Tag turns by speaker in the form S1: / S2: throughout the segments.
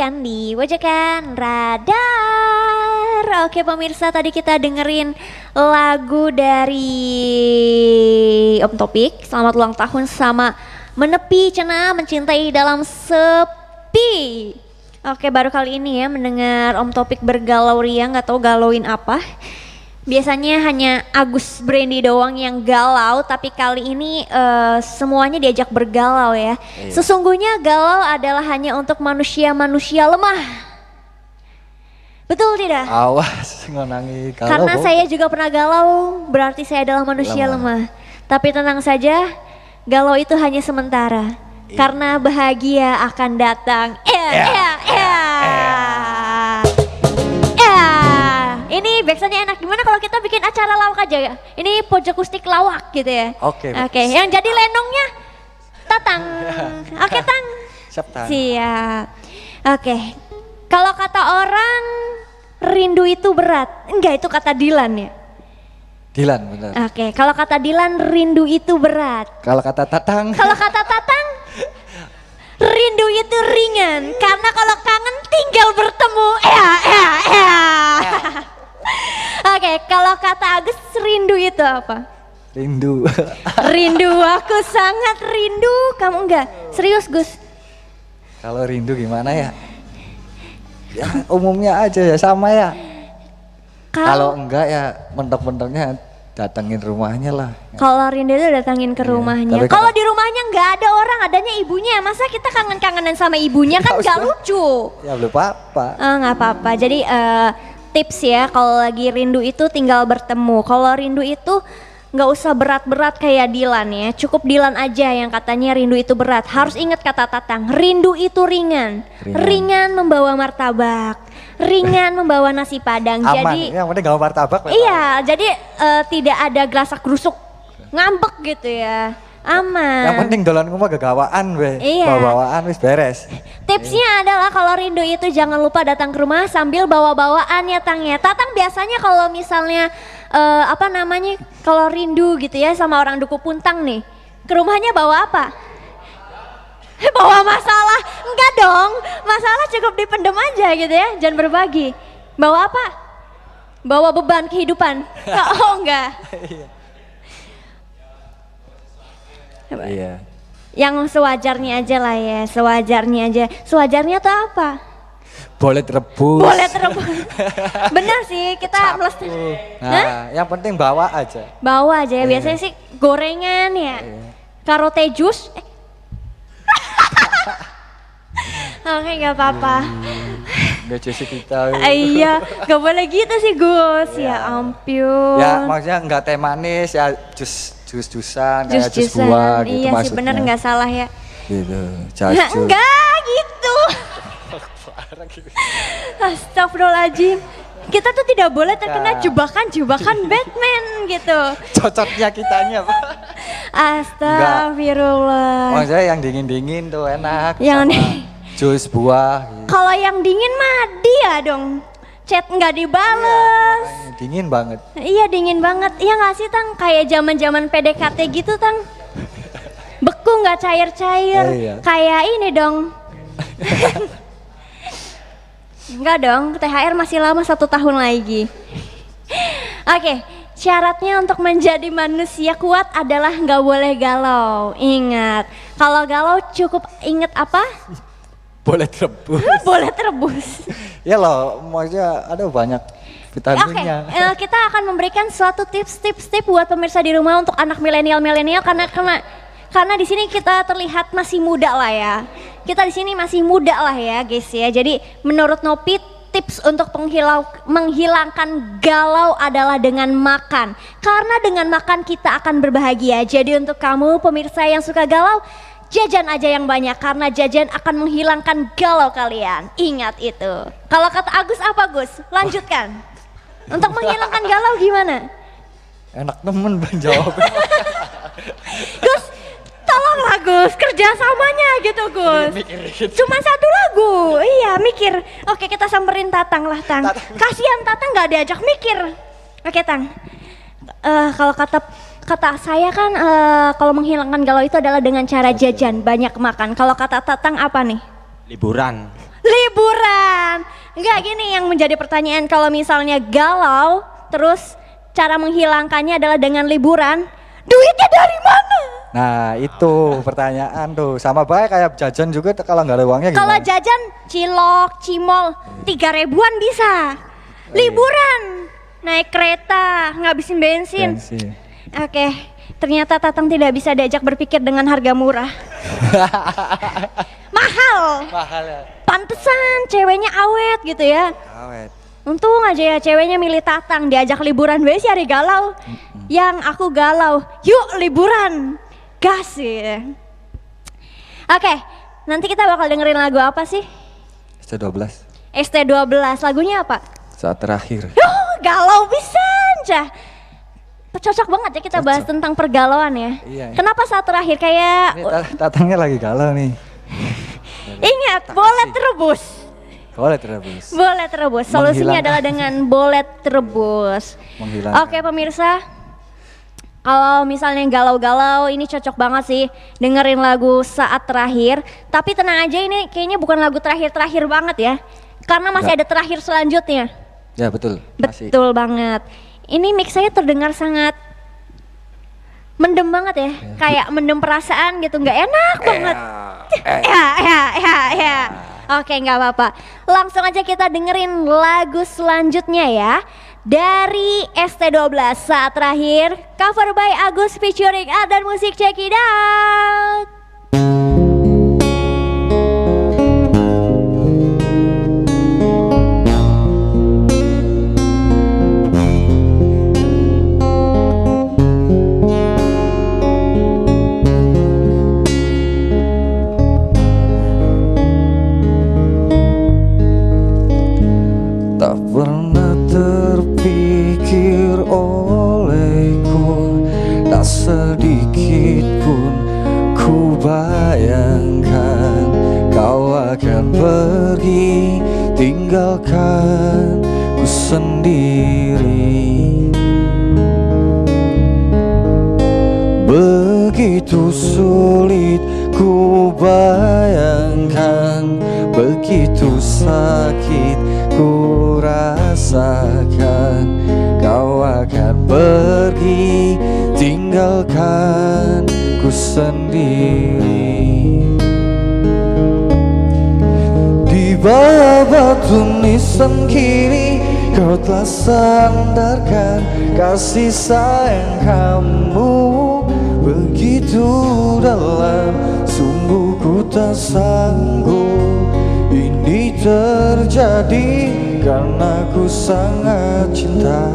S1: menyaksikan di Wajakan Radar. Oke pemirsa, tadi kita dengerin lagu dari Om Topik, Selamat Ulang Tahun sama Menepi Cenah Mencintai Dalam Sepi. Oke, baru kali ini ya mendengar Om Topik bergalau ria, nggak tahu galauin apa. Biasanya hanya Agus Brandy doang yang galau, tapi kali ini semuanya diajak bergalau ya.
S2: Iya.
S1: Sesungguhnya galau adalah hanya untuk manusia-manusia lemah. Betul tidak?
S2: Awas ngonangi kalau
S1: Karena saya juga pernah galau, berarti saya adalah manusia lemah. Tapi tenang saja, galau itu hanya sementara.
S2: Iya.
S1: Karena bahagia akan datang. Ini backsoundnya enak. Gimana kalau kita bikin acara lawak aja ya? Ini pojok akustik lawak gitu ya.
S2: Oke.
S1: Oke, yang jadi lenongnya Tatang. Oke, Tang.
S2: Siap, Tang.
S1: Siap. Oke. Kalau kata orang rindu itu berat. Enggak, itu kata Dilan ya.
S2: Dilan benar.
S1: Oke, kalau kata Dilan rindu itu berat.
S2: Kalau kata Tatang.
S1: Kalau kata Tatang rindu itu ringan. Karena kalau kangen tinggal bertemu. Oke, kalau kata Agus rindu itu apa?
S2: Rindu.
S1: Rindu, aku sangat rindu. Kamu enggak? Serius Gus?
S2: Kalau rindu gimana ya? Ya umumnya aja ya sama ya. Kalau enggak ya mentok-mentoknya datengin rumahnya lah.
S1: Kalau rindu itu datangin ke
S2: Iya,
S1: rumahnya.
S2: tapi
S1: Kalau
S2: kata-
S1: di rumahnya nggak ada orang, adanya ibunya. Masa kita kangen-kangenan sama ibunya kan
S2: Nggak
S1: nggak
S2: usah.
S1: lucu.
S2: Ya belum apa-apa.
S1: Nggak apa-apa. Jadi tips ya, kalau lagi rindu itu tinggal bertemu. Kalau rindu itu nggak usah berat-berat kayak Dilan ya. Cukup Dilan aja yang katanya rindu itu berat. Harus ingat kata Tatang, rindu itu ringan. Ringan membawa martabak, ringan membawa nasi padang.
S2: Aman.
S1: Jadi
S2: Yang penting gak mau martabak.
S1: iya, jadi tidak ada gelasak gerusuk ngambek gitu ya. Aman.
S2: Yang penting dolan rumah gawaan we.
S1: Iya.
S2: Bawaan wis beres.
S1: Tipsnya adalah kalau rindu itu jangan lupa datang ke rumah sambil bawa-bawaan ya Tang ya. Tatang biasanya kalau misalnya kalau rindu gitu ya sama orang Duku Puntang nih, ke rumahnya bawa apa? Bawa masalah? Enggak dong, masalah cukup dipendem aja gitu ya, jangan berbagi. Bawa apa? Bawa beban kehidupan? Oh enggak.
S2: Iya.
S1: Yang sewajarnya aja lah ya, sewajarnya aja. Sewajarnya tuh apa?
S2: Boleh rebus.
S1: Boleh terebus. Bener sih, kita melestarikan.
S2: Nah, yang penting bawa aja.
S1: Bawa aja ya, biasanya sih gorengan ya. Karo teh jus. Oke, nggak apa-apa.
S2: Nggak cuci kita.
S1: Iya, nggak boleh gitu sih Gus. Ya ampun.
S2: Ya maksudnya nggak teh manis ya jus-jusan kayak jus
S1: Jus-jusan.
S2: buah gitu
S1: Iya sih
S2: maksudnya.
S1: bener, nggak salah ya.
S2: Gitu.
S1: Nah,
S2: Jus.
S1: enggak gitu. Astagfirullahaladzim. Kita tuh tidak boleh terkena jebakan-jebakan Batman gitu.
S2: Cocoknya kitanya Pak.
S1: Astagfirullah.
S2: Maksudnya yang dingin-dingin tuh enak.
S1: Yang
S2: sama
S1: di-
S2: jus buah gitu.
S1: Kalau yang dingin mah dia dong. Chat nggak dibales.
S2: Makanya dingin banget.
S1: Iya dingin banget. Iya nggak sih Tang? Kayak zaman-zaman PDKT gitu Tang. Beku nggak cair-cair.
S2: Iya.
S1: Kayak ini dong. Enggak dong, THR masih lama 1 tahun lagi. Oke, syaratnya untuk menjadi manusia kuat adalah nggak boleh galau. Ingat, kalau galau cukup ingat apa?
S2: Boleh rebus.
S1: Boleh terebus.
S2: Ya loh, maksudnya ada banyak
S1: Oke,
S2: vitaminnya.
S1: kita akan memberikan suatu tips buat pemirsa di rumah untuk anak milenial karena di sini kita terlihat masih muda lah ya. Kita di sini masih muda lah ya guys ya. Jadi menurut Nopi tips untuk menghilangkan galau adalah dengan makan. Karena dengan makan kita akan berbahagia. Jadi untuk kamu pemirsa yang suka galau, jajan aja yang banyak karena jajan akan menghilangkan galau kalian. Ingat itu. Kalau kata Agus apa Gus? Lanjutkan. Untuk menghilangkan galau gimana?
S2: Enak temen Bang jawabnya.
S1: Gus, tolonglah Gus, kerjasamanya gitu Gus. Cuman 1 lagu, iya mikir. Oke kita samperin Tatang lah Tang. Kasihan Tatang nggak diajak mikir. Oke Tang, kalau kata saya kan kalau menghilangkan galau itu adalah dengan cara jajan, banyak makan. Kalau kata Tatang apa nih?
S3: Liburan.
S1: Liburan. Enggak, gini yang menjadi pertanyaan, kalau misalnya galau terus cara menghilangkannya adalah dengan liburan, duitnya dari mana?
S2: Nah itu pertanyaan tuh, sama baik kayak jajan juga kalau nggak ada uangnya gimana?
S1: Kalau jajan cilok, cimol 3.000-an bisa. Liburan naik kereta, ngabisin bensin. Oke, ternyata Tatang tidak bisa diajak berpikir dengan harga murah. Mahal.
S2: Mahal ya.
S1: Pantesan ceweknya awet gitu ya.
S2: Awet.
S1: Untung aja ya ceweknya milih Tatang, diajak liburan si hari galau. Yang aku galau, yuk liburan. Gas ya. Oke, nanti kita bakal dengerin lagu apa sih?
S2: ST12.
S1: ST12, lagunya apa?
S2: Saat terakhir.
S1: Galau bisa aja. Cocok banget ya kita bahas tentang pergalauan ya.
S2: Iya.
S1: Kenapa saat terakhir kayak
S2: Ini Tatangnya lagi galau nih.
S1: ingat bolet rebus.
S2: Boleh terus.
S1: Bolet rebus. Solusinya
S2: Menghilangkan.
S1: adalah dengan bolet rebus.
S2: Menghilangkan.
S1: Oke pemirsa, kalau misalnya galau-galau ini cocok banget sih dengerin lagu Saat Terakhir. Tapi tenang aja, ini kayaknya bukan lagu terakhir-terakhir banget ya. Karena masih ada terakhir selanjutnya.
S2: Ya betul. Masih.
S1: Betul banget. Ini mix saya terdengar sangat mendem banget ya. Kayak mendem perasaan gitu, nggak enak banget. Ya. Oke, nggak apa-apa. Langsung aja kita dengerin lagu selanjutnya ya. Dari ST12 Saat Terakhir, cover by Agus featuring dan Musik, check it out.
S2: Tak pernah terpikir olehku, tak sedikit pun ku bayangkan kau akan pergi tinggalkan ku sendiri. Begitu sulit ku bayangkan, begitu sakit ku rasakan kau akan pergi tinggalkan ku sendiri. Di bawah batu nisan kiri kau telah sandarkan kasih sayang kamu begitu dalam, sungguh ku tak sanggup ini terjadi karena ku sangat cinta.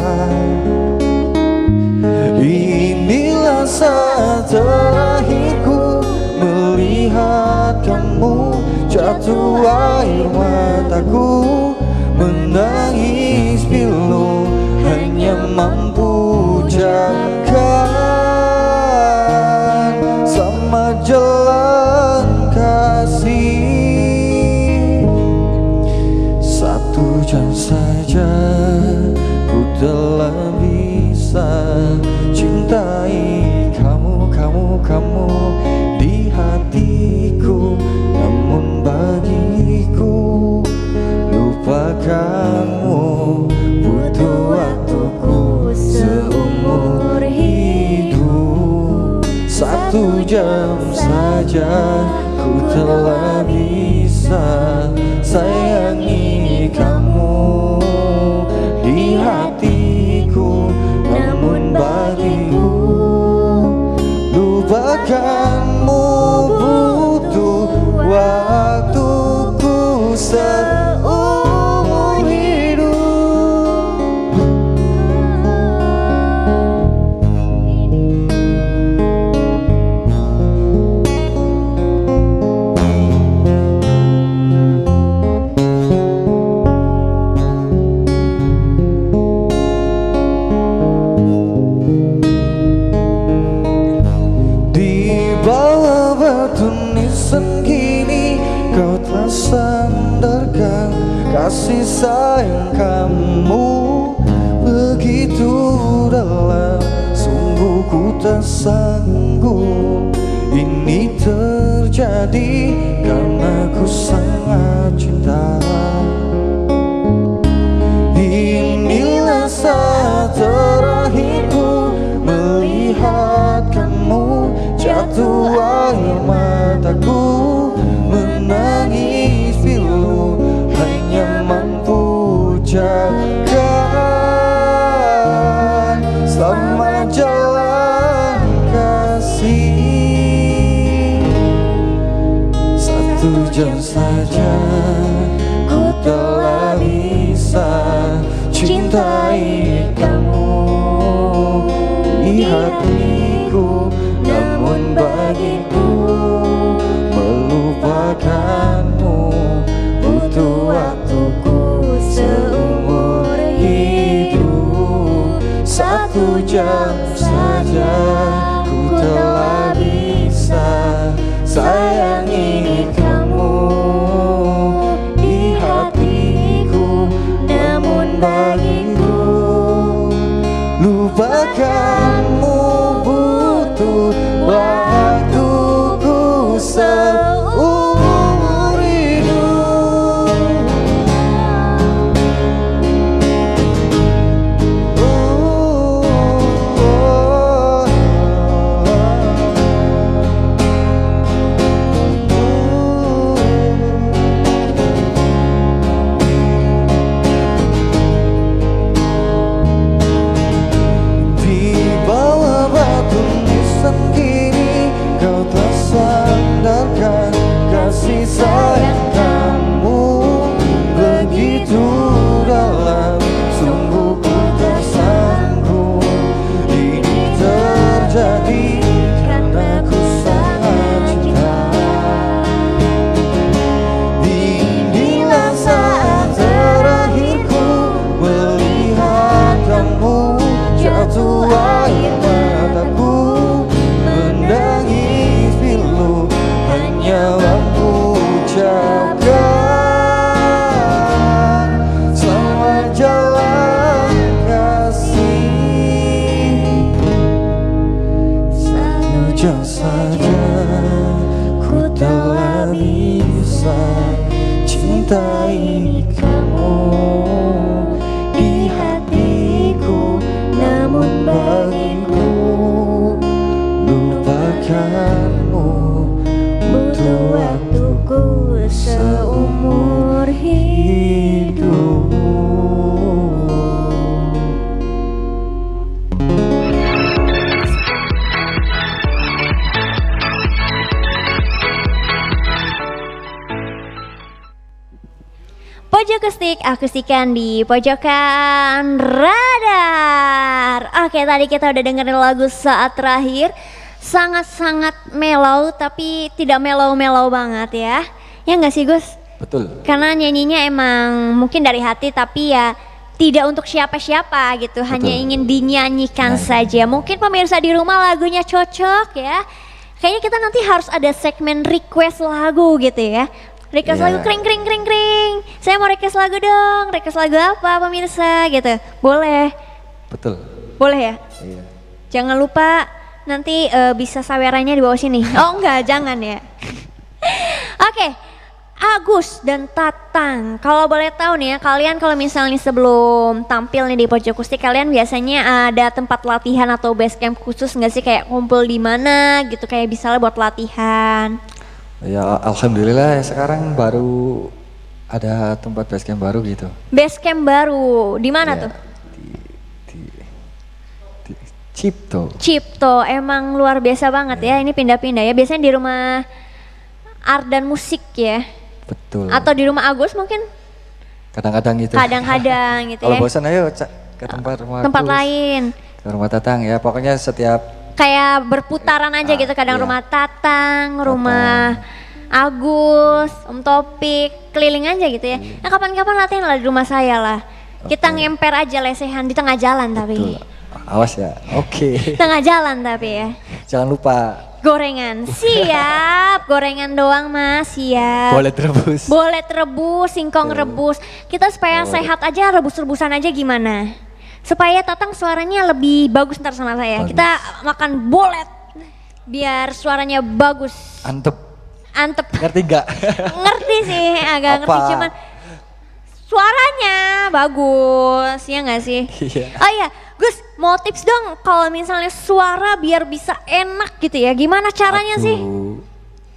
S2: Inilah saat terakhirku melihat kamu, jatuh air mataku menangis pilu, hanya mampu jalan sama jalan kasih. 1 jam saja ku telah bisa cintai kamu, kamu di hatiku. Namun bagiku lupakanmu butuh waktuku seumur hidup. 1 jam saja ku telah bisa sayangi kamu di hatiku. Namun bagiku lupakanmu butuh waktuku seumur hidup. Kau telah sandarkan kasih sayang kamu begitu dalam, sungguh ku tak sanggup Ini terjadi karena ku sangat cinta. Inilah saat terakhirku melihat kamu, jatuh air mataku menangis pilu, hanya mampu ucapkan selamat jalan kasih. 1 jam saja ku telah bisa cintai kamu di hatiku, namun bagiku melupakanmu butuh waktuku seumur hidup. 1 jam saja ku telah bisa sayangi kamu di hatiku, namun bagiku lupakanmu butuh waktuku seumur hidup. Di bawah batu nisan kini kau telah sandarkan kasih sayang kamu begitu dalam, sungguh ku tak sanggup ini terjadi karena ku sangat cinta. Inilah saat terakhirku melihat kamu, jatuh air mataku menangis pilu, hanya mampu ucapkan selamat jalan kasih. 1 jam saja ku telah bisa cintai kamu di hatiku, namun bagiku lupakanmu butuh waktuku seumur hidup.
S1: Pojok akustikan di pojokan radar. Oke, tadi kita udah dengerin lagu Saat Terakhir. Sangat-sangat mellow tapi tidak mellow-mellow banget ya. Ya nggak sih Gus?
S2: Betul.
S1: Karena nyanyinya emang mungkin dari hati tapi ya tidak untuk siapa-siapa gitu. Hanya ingin dinyanyikan saja. Mungkin pemirsa di rumah lagunya cocok ya. Kayaknya kita nanti harus ada segmen request lagu gitu ya. Request lagu kring kring kring kring. Saya mau request lagu dong. Request lagu apa pemirsa gitu. Boleh.
S2: Betul.
S1: Boleh ya?
S2: Iya.
S1: Jangan lupa nanti bisa sawerannya di bawah sini. Oh enggak, jangan ya. Oke, Agus dan Tatang. Kalau boleh tahu nih ya, kalian kalau misalnya sebelum tampil nih di Pojok Akustik, kalian biasanya ada tempat latihan atau base camp khusus nggak sih? Kayak kumpul di mana gitu, kayak misalnya buat latihan.
S2: Ya alhamdulillah sekarang baru ada tempat base camp baru gitu.
S1: Base camp baru, di mana
S2: Ya,
S1: tuh?
S2: di Cipto.
S1: Cipto, emang luar biasa banget ya. Ini pindah-pindah ya. Biasanya di rumah Ardan Musik ya.
S2: Betul.
S1: Atau di rumah Agus mungkin?
S2: Kadang-kadang gitu.
S1: Kadang-kadang gitu
S2: Kalau
S1: ya.
S2: bosan ayo ke tempat rumah
S1: Tempat
S2: Agus,
S1: lain.
S2: ke rumah Tatang ya. Pokoknya setiap
S1: Kayak berputaran aja gitu. Kadang
S2: iya.
S1: rumah Tatang, rumah Agus, Om Topik, keliling aja gitu ya. Nah kapan-kapan latihan lah di rumah saya lah. Kita ngemper aja lesehan di tengah jalan tapi.
S2: Betul. Awas ya. Oke.
S1: Tengah jalan tapi ya.
S2: Jangan lupa
S1: Gorengan, siap. Gorengan doang mas, siap.
S2: boleh rebus.
S1: Boleh rebus, singkong rebus. Kita supaya sehat aja, rebus-rebusan aja gimana? Supaya Tatang suaranya lebih bagus ntar sama saya.
S2: Bagus.
S1: Kita makan bolet. Biar suaranya bagus.
S2: Antep.
S1: Antep.
S2: Ngerti gak?
S1: Ngerti sih, agak
S2: Apa?
S1: ngerti cuman suaranya bagus, ya nggak sih?
S2: Iya.
S1: Oh iya, Gus, mau tips dong kalau misalnya suara biar bisa enak gitu ya. Gimana caranya sih?
S2: Aduh,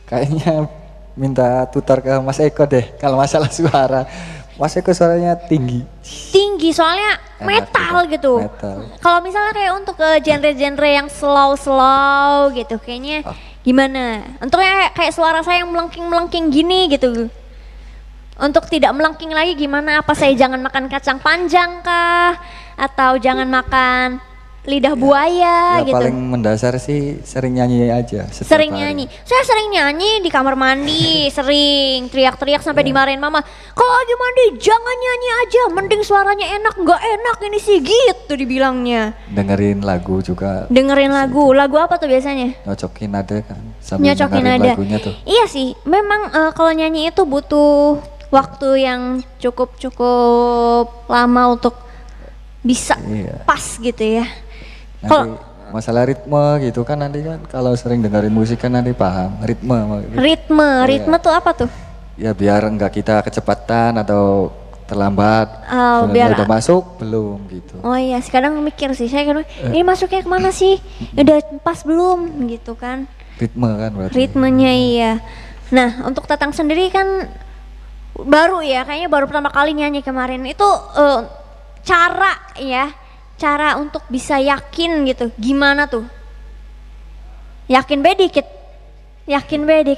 S2: kayaknya minta tutor ke Mas Eko deh kalau masalah suara. Mas Eko suaranya tinggi.
S1: Tinggi soalnya
S2: Enak
S1: metal
S2: gitu,
S1: gitu.
S2: metal.
S1: Kalau misalnya kayak untuk genre-genre yang slow-slow gitu, kayaknya
S2: Oh.
S1: gimana? Untuknya kayak suara saya yang melengking-melengking gini gitu. Untuk tidak melengking lagi gimana? Apa saya jangan makan kacang panjang kah? Atau jangan makan lidah buaya
S2: Ya
S1: gitu?
S2: paling mendasar sih sering nyanyi aja. setiap
S1: Sering
S2: hari.
S1: nyanyi. Saya sering nyanyi di kamar mandi, sering teriak-teriak sampai
S2: Iya.
S1: dimarahin mama. Kalau lagi mandi jangan nyanyi aja, mending suaranya enak, nggak enak ini sih gitu dibilangnya.
S2: Dengerin lagu juga
S1: Dengerin lagu apa tuh biasanya?
S2: nyocokin nada kan. Sambil
S1: Nyocokin
S2: dengerin
S1: nada.
S2: lagunya tuh.
S1: Iya sih, memang kalau nyanyi itu butuh waktu yang cukup lama untuk bisa
S2: Iya.
S1: pas gitu ya.
S2: Nanti
S1: Kalau
S2: masalah ritme gitu kan nanti kan kalau sering dengerin musik kan nanti paham ritme.
S1: ritme tuh apa tuh?
S2: Ya biar enggak kita kecepatan atau terlambat.
S1: Oh,
S2: Filmnya
S1: biar
S2: udah masuk belum gitu.
S1: Oh iya, sekarang mikir sih saya kan ini masuknya kemana sih? Udah pas belum gitu kan?
S2: Ritme kan berarti.
S1: Ritmenya iya. Nah untuk Tatang sendiri kan baru ya, kayaknya baru pertama kali nyanyi kemarin. Itu cara untuk bisa yakin gitu. Gimana tuh? Yakin be dikit.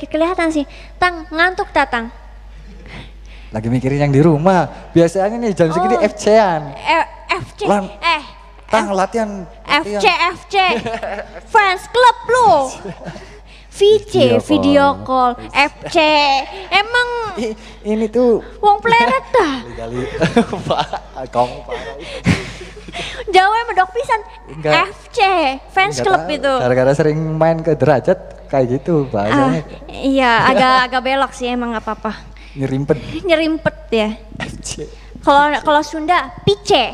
S1: Kelihatan sih. Tang ngantuk Tatang.
S2: Lagi mikirin yang di rumah. Biasanya nih jam segini
S1: Oh.
S2: FC-an.
S1: FC.
S2: Lan- Tang latihan.
S1: FC fans club lu VC video call FC emang
S2: Ini tuh
S1: wong pleret dah
S2: kali Pak, kamu parah.
S1: Jawa medok pisan
S2: Enggak.
S1: FC fans
S2: Nggak
S1: club
S2: tahu,
S1: itu
S2: Gara-gara sering main ke derajat kayak gitu bahasanya.
S1: iya agak belok sih emang nggak apa-apa
S2: Nyerimpet.
S1: nyerimpet ya
S2: FC.
S1: kalau Sunda pice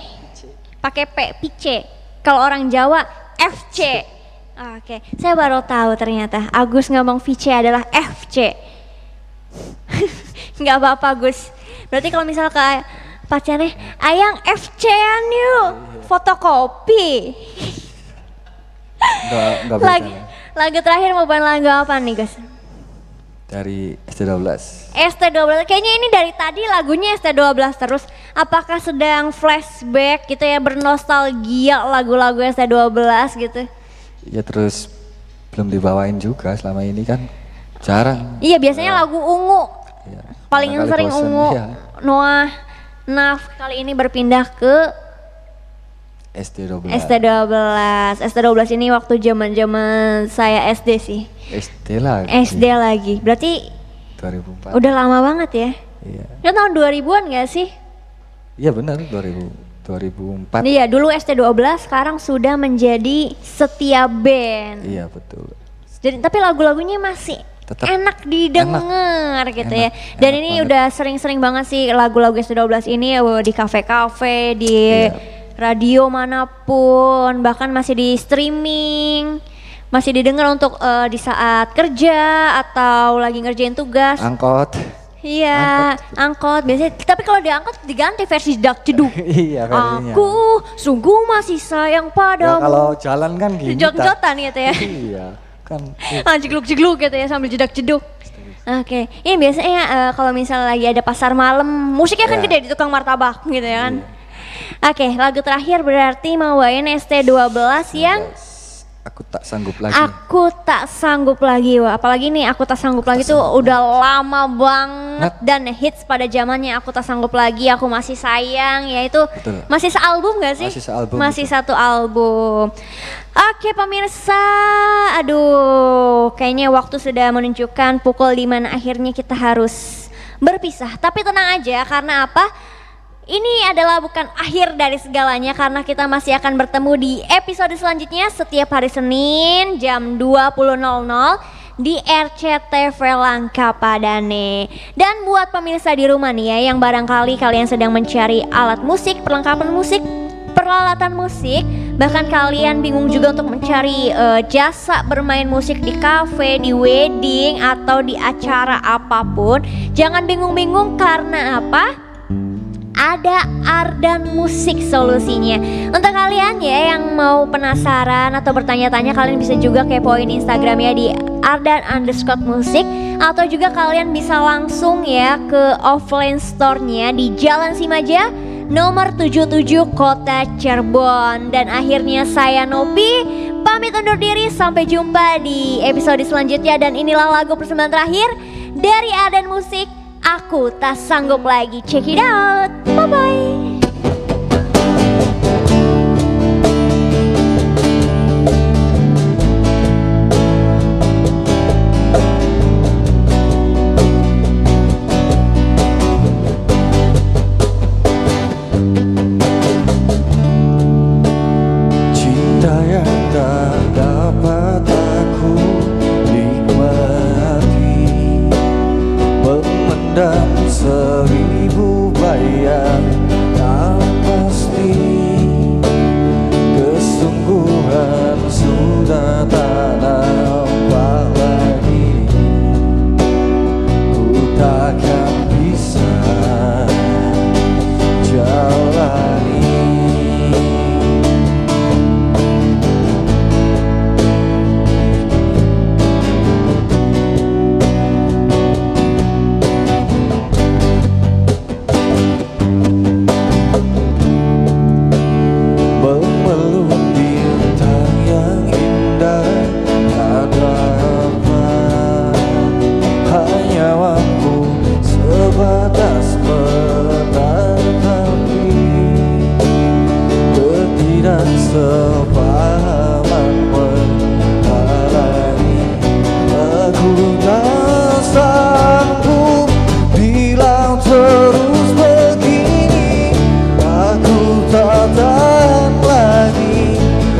S1: pakai P pice kalau orang Jawa FC. Oke, saya baru tahu ternyata Agus ngomong VC adalah FC. Nggak apa-apa Gus. Berarti kalau misal ke pacarnya, ayang FC-an yuk, fotokopi.
S2: Enggak
S1: Lagi,
S2: bisa.
S1: lagu terakhir mau main lagu apa nih Gus?
S2: Dari ST12.
S1: ST12, kayaknya ini dari tadi lagunya ST12 terus. Apakah sedang flashback gitu ya, bernostalgia lagu-lagu ST12 gitu?
S2: Ya terus belum dibawain juga selama ini kan jarang.
S1: Iya biasanya lagu ungu,
S2: Ya,
S1: paling
S2: barangkali
S1: sering
S2: bosen,
S1: ungu.
S2: iya.
S1: Noah Naf kali ini berpindah ke
S2: ST12.
S1: ST12 ini waktu zaman saya SD sih.
S2: SD lagi.
S1: SD lagi. Berarti
S2: 2004.
S1: udah lama banget ya.
S2: Iya.
S1: Kan tahun 2000-an gak sih?
S2: Iya benar 2004.
S1: Iya, dulu ST12 sekarang sudah menjadi Setia Band.
S2: Iya betul.
S1: Jadi tapi lagu-lagunya masih
S2: Tetap
S1: enak didengar gitu ya.
S2: Enak,
S1: Dan
S2: enak
S1: ini
S2: banget.
S1: udah sering-sering banget sih lagu-lagu ST12 ini di kafe-kafe, di
S2: Iya.
S1: radio manapun, bahkan masih di streaming. Masih didengar untuk di saat kerja atau lagi ngerjain tugas.
S2: Angkot.
S1: Iya, angkot. Biasanya tapi kalau diangkot diganti versi dak jeduk.
S2: Iya versinya.
S1: Aku sungguh masih sayang
S2: Ya
S1: padamu.
S2: kalau jalan kan gini.
S1: Jot-jotan gitu ya.
S2: Iya kan.
S1: Jegluk-jegluk gitu ya sambil jedak-jeduk. Oke, ini biasanya kalau misalnya lagi ada pasar malam, musiknya kan
S2: Iya.
S1: gede di tukang martabak gitu ya kan. Oke, lagu terakhir berarti mau bawain ST12 yang
S2: Aku tak sanggup lagi.
S1: Aku Tak Sanggup Lagi. Wah, apalagi nih Aku Tak Sanggup Lagi tuh udah lama banget dan hits pada zamannya Aku Tak Sanggup Lagi, Aku Masih Sayang, yaitu
S2: Betul.
S1: masih sealbum gak sih?
S2: Masih sealbum,
S1: Masih
S2: betul.
S1: satu album. Oke pemirsa, aduh kayaknya waktu sudah menunjukkan pukul di mana akhirnya kita harus berpisah. Tapi tenang aja karena apa? Ini adalah bukan akhir dari segalanya karena kita masih akan bertemu di episode selanjutnya setiap hari Senin jam 20.00 di RCTV Langka Padane. Dan buat pemirsa di rumah nih ya yang barangkali kalian sedang mencari alat musik, perlengkapan musik, peralatan musik, bahkan kalian bingung juga untuk mencari jasa bermain musik di cafe, di wedding, atau di acara apapun, jangan bingung-bingung karena apa? Ada Ardan Musik solusinya. Untuk kalian ya yang mau penasaran atau bertanya-tanya, kalian bisa juga kepoin Instagramnya di Ardan_musik, atau juga kalian bisa langsung ya ke offline store-nya di Jalan Simaja nomor 77 Kota Cirebon. Dan akhirnya saya Nopi pamit undur diri, sampai jumpa di episode selanjutnya. Dan inilah lagu persembahan terakhir dari Ardan Musik, Aku Tak Sanggup Lagi. Check it out. Bye bye.
S2: Cinta yang tak dapat aku nikmati, memendam seribu bayang tak pasti. Kesungguhan sudah tak nampak lagi, ku takkan bisa jalani. Memeluk bintang yang indah tak dapat, hanya mampu sebatas menatapi ketidaksepahaman menghalangi. Aku tak sanggup bila terus begini, aku tak tahan lagi,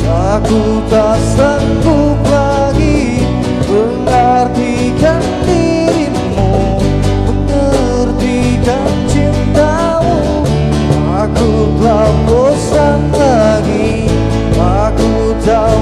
S2: aku tak sanggup lagi mengartikan dirimu, mengertikan cintamu. Aku telah bosan lagi, aku tak